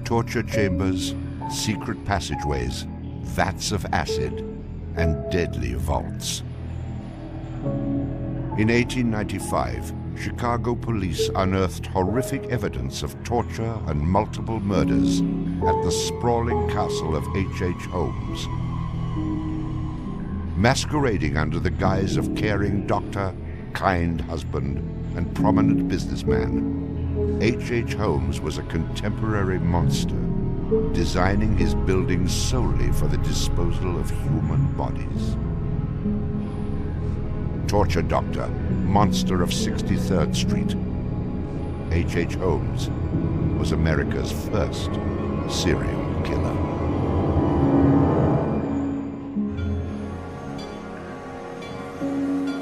Torture chambers, secret passageways, vats of acid, and deadly vaults. In 1895, Chicago police unearthed horrific evidence of torture and multiple murders at the sprawling castle of H.H. Holmes. Masquerading under the guise of caring doctor, kind husband, and prominent businessman, H.H. Holmes was a contemporary monster, designing his buildings solely for the disposal of human bodies. Torture Doctor, Monster of 63rd Street. H.H. Holmes was America's first serial killer.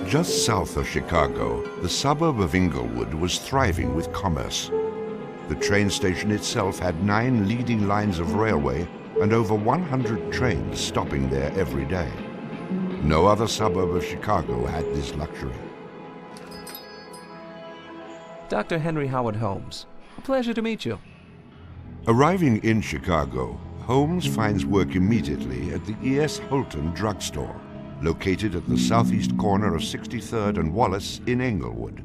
Just south of Chicago, the suburb of Englewood was thriving with commerce. The train station itself had 9 leading lines of railway and over 100 trains stopping there every day. No other suburb of Chicago had this luxury. Dr. Henry Howard Holmes, a pleasure to meet you. Arriving in Chicago, Holmes finds work immediately at the E.S. Holton drugstore, located at the southeast corner of 63rd and Wallace in Englewood.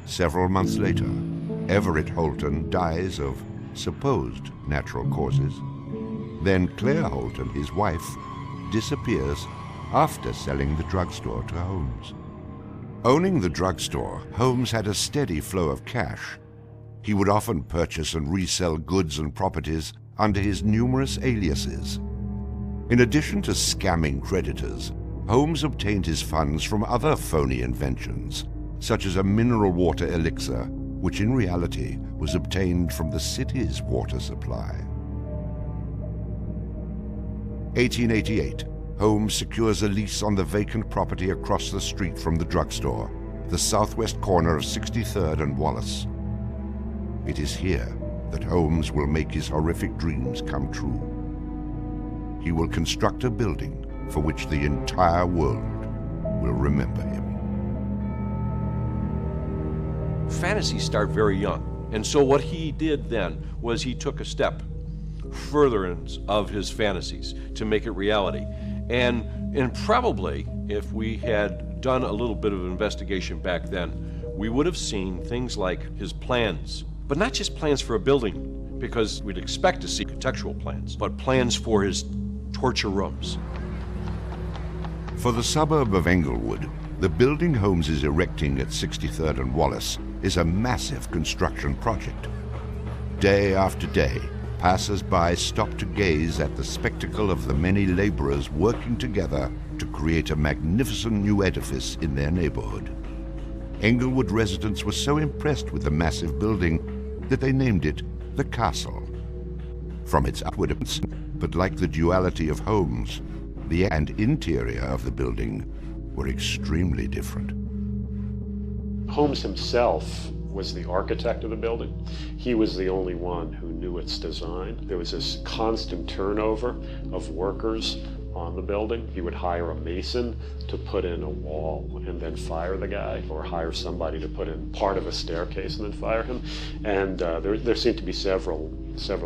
Several months later, Everett Holton dies of supposed natural causes. Then Claire Holton, his wife, disappears after selling the drugstore to Holmes. Owning the drugstore, Holmes had a steady flow of cash. He would often purchase and resell goods and properties under his numerous aliases. In addition to scamming creditors, Holmes obtained his funds from other phony inventions, such as a mineral water elixir, which in reality was obtained from the city's water supply. 1888, Holmes secures a lease on the vacant property across the street from the drugstore, the southwest corner of 63rd and Wallace. It is here that Holmes will make his horrific dreams come true. He will construct a building for which the entire world will remember him. Fantasies start very young, and so what he did then was he took a step furtherance of his fantasies to make it reality. And probably, if we had done a little bit of investigation back then, we would have seen things like his plans, but not just plans for a building, because we'd expect to see architectural plans, but plans for his torture rooms. For the suburb of Englewood, the building Holmes is erecting at 63rd and Wallace is a massive construction project. Day after day, passers-by stop to gaze at the spectacle of the many laborers working together to create a magnificent new edifice in their neighborhood. Englewood residents were so impressed with the massive building that they named it the Castle. From its outward appearance, but like the duality of Holmes, the and interior of the building were extremely different. Holmes himself was the architect of the building. He was the only one who knew its design. There was this constant turnover of workers on the building. He would hire a mason to put in a wall and then fire the guy, or hire somebody to put in part of a staircase and then fire him. And there seemed to be several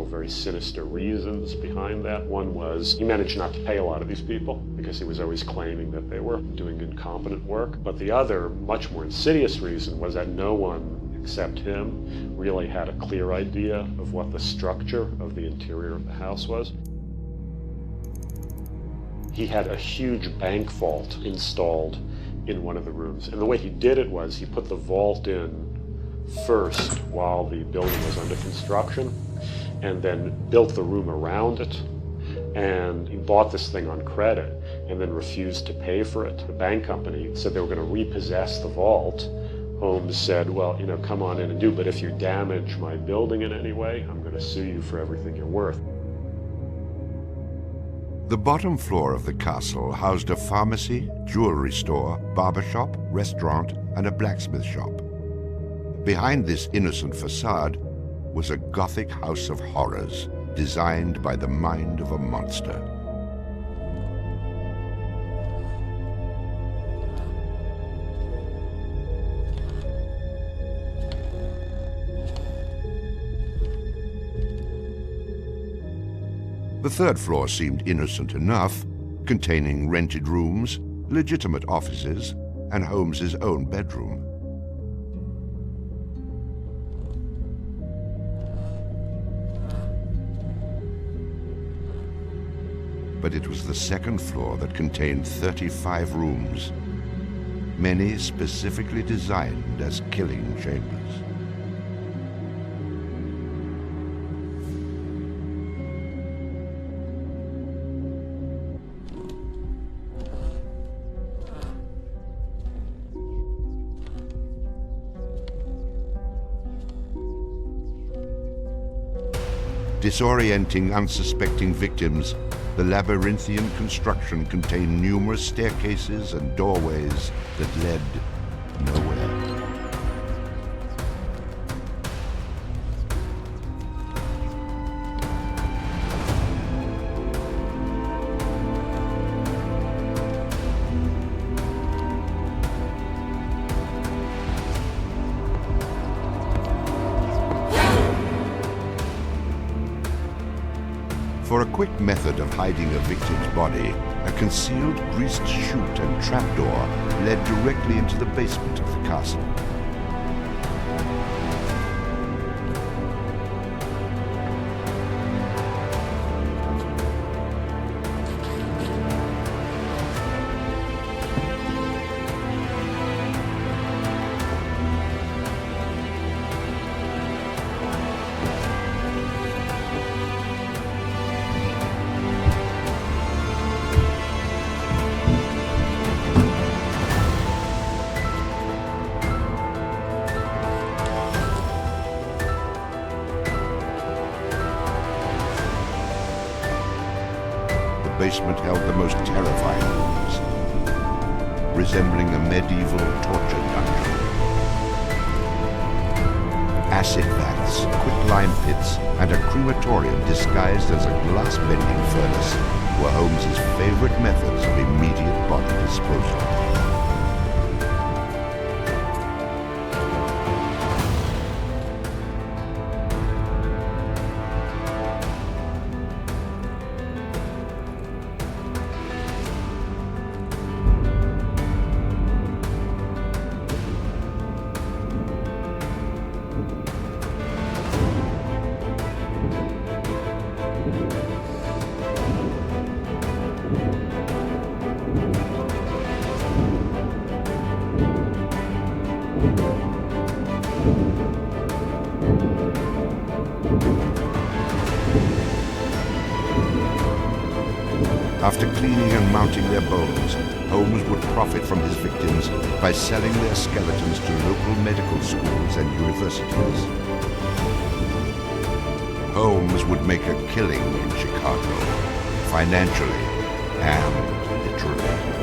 very sinister reasons behind that. One was he managed not to pay a lot of these people because he was always claiming that they were doing incompetent work. But the other, much more insidious reason was that no one except him really had a clear idea of what the structure of the interior of the house was. He had a huge bank vault installed in one of the rooms. And the way he did it was he put the vault in first while the building was under construction, and then built the room around it. And he bought this thing on credit and then refused to pay for it. The bank company said they were going to repossess the vault. Holmes said, well, come on in and do, but if you damage my building in any way, I'm going to sue you for everything you're worth. The bottom floor of the castle housed a pharmacy, jewelry store, barber shop, restaurant, and a blacksmith shop. Behind this innocent facade was a Gothic house of horrors designed by the mind of a monster. The third floor seemed innocent enough, containing rented rooms, legitimate offices, and Holmes's own bedroom. But it was the second floor that contained 35 rooms, many specifically designed as killing chambers. Disorienting unsuspecting victims, the labyrinthian construction contained numerous staircases and doorways that led nowhere. For a quick method of hiding a victim's body, a concealed greased chute and trapdoor led directly into the basement of the castle. The basement held the most terrifying rooms, resembling a medieval torture dungeon. Acid vats, quicklime pits, and a crematorium disguised as a glass-bending furnace were Holmes's favorite methods of immediate body disposal. After cleaning and mounting their bones, Holmes would profit from his victims by selling their skeletons to local medical schools and universities. Holmes would make a killing in Chicago, financially and literally.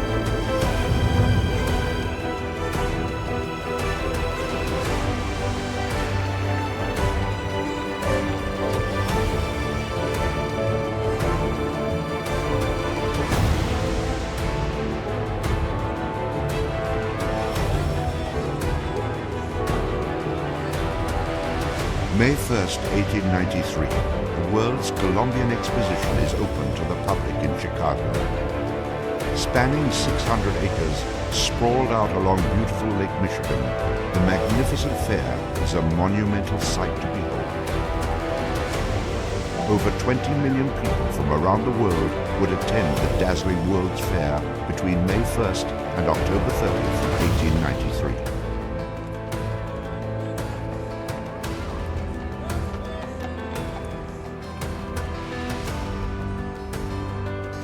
May 1st, 1893, the World's Columbian Exposition is open to the public in Chicago. Spanning 600 acres, sprawled out along beautiful Lake Michigan, the magnificent fair is a monumental sight to behold. Over 20 million people from around the world would attend the dazzling World's Fair between May 1st and October 30th, 1893.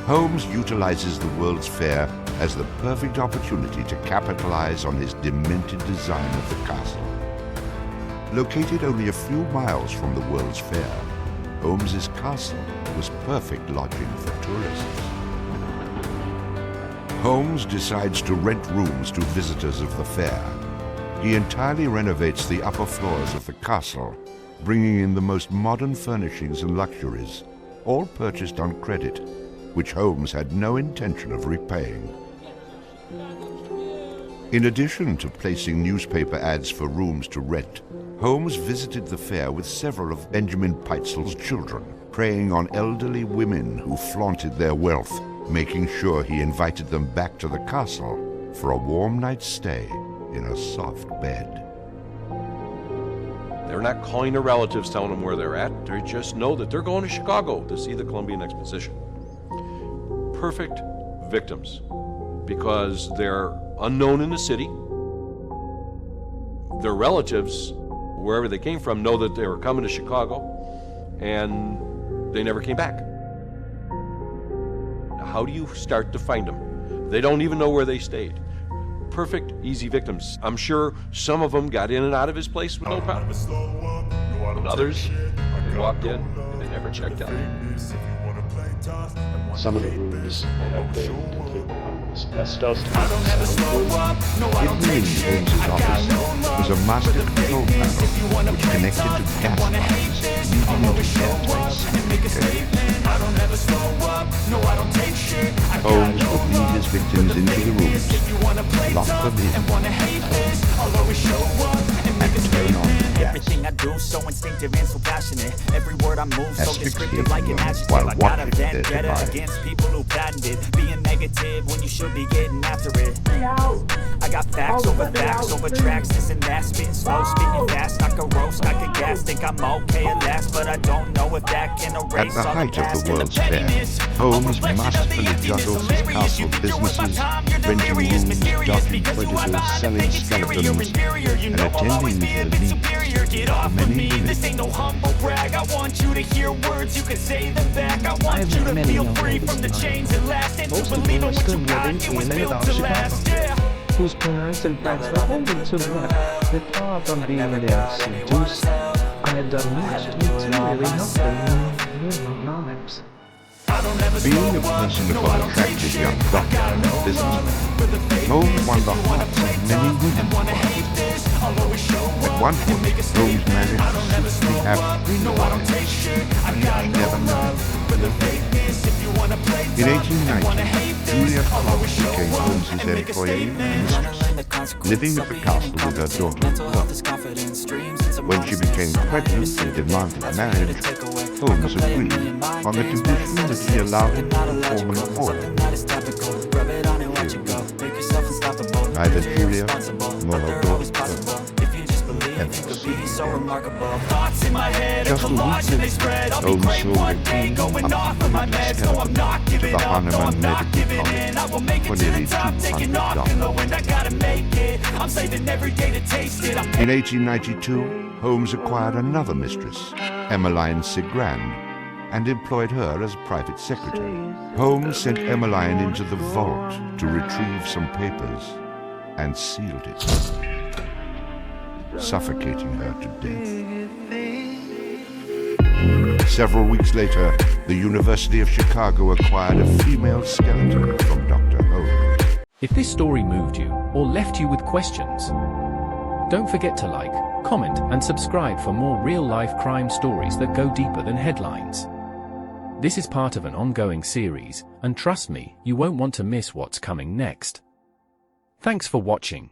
Holmes utilizes the World's Fair as the perfect opportunity to capitalize on his demented design of the castle. Located only a few miles from the World's Fair, Holmes's castle was perfect lodging for tourists. Holmes decides to rent rooms to visitors of the fair. He entirely renovates the upper floors of the castle, bringing in the most modern furnishings and luxuries, all purchased on credit, which Holmes had no intention of repaying. In addition to placing newspaper ads for rooms to rent, Holmes visited the fair with several of Benjamin Peitzel's children, preying on elderly women who flaunted their wealth, making sure he invited them back to the castle for a warm night's stay in a soft bed. They're not calling their relatives, telling them where they're at. They just know that they're going to Chicago to see the Columbian Exposition. Perfect victims, because they're unknown in the city. Their relatives, wherever they came from, know that they were coming to Chicago, and they never came back. How do you start to find them? They don't even know where they stayed. Perfect, easy victims. I'm sure some of them got in and out of his place with no problem. And others, they walked in and they never checked out. Some of the rooms have been completely asbestos. Hidden in Holmes's office was a master control panel which connected to gas lines leading into airtight sleeping cages. Holmes would lead his victims into the rooms, lock them in, and turn on the gas. Everything I do so instinctive and so passionate. Every word I move so descriptive like an adjective. While I got a watching their vendetta demise. against people who patented being negative when you should be getting after it. I got facts over tracks, this and that, spitting slow, spitting fast, I could roast, I could gas, think I'm okay at last, but I don't know if that can At erase the all the height past of the and World's the Fair, pettiness. Holmes masterfully juggles his castle businesses, renting rooms, dodging predators, selling skeletons, and attending to the needs of many women. This ain't no humble brag. I want you to hear words, you can say them back. I want you to feel free from the chains at last, and to believe in what you got, it was built to last. Yeah. Whose parents and friends were holding to work, the thought of being there seduced. I had done much to really help them in economics. Being a person of attractive young doctor and businessman, Holmes won the hearts of many women. At one point, Holmes managed to secretly have 3 wives, but never known. In 1890, Julia Clark became Holmes's employee and mistress, living at the castle with her daughter. When she became pregnant and demanded marriage, Holmes agreed on the condition that she allowed him to perform an order. Neither Julia nor her daughter ever seen. Just a week later, Holmes sold a clean, upgraded skeleton to the Hahnemann Medical College for nearly $200. In 1892, Holmes acquired another mistress, Emmeline Cigrand, and employed her as private secretary. Holmes sent Emmeline into the vault to retrieve some papers and sealed it, suffocating her to death. Several weeks later, the University of Chicago acquired a female skeleton from Dr. Holmes. If this story moved you or left you with questions, don't forget to like, comment, and subscribe for more real-life crime stories that go deeper than headlines. This is part of an ongoing series, and trust me, you won't want to miss what's coming next. Thanks for watching.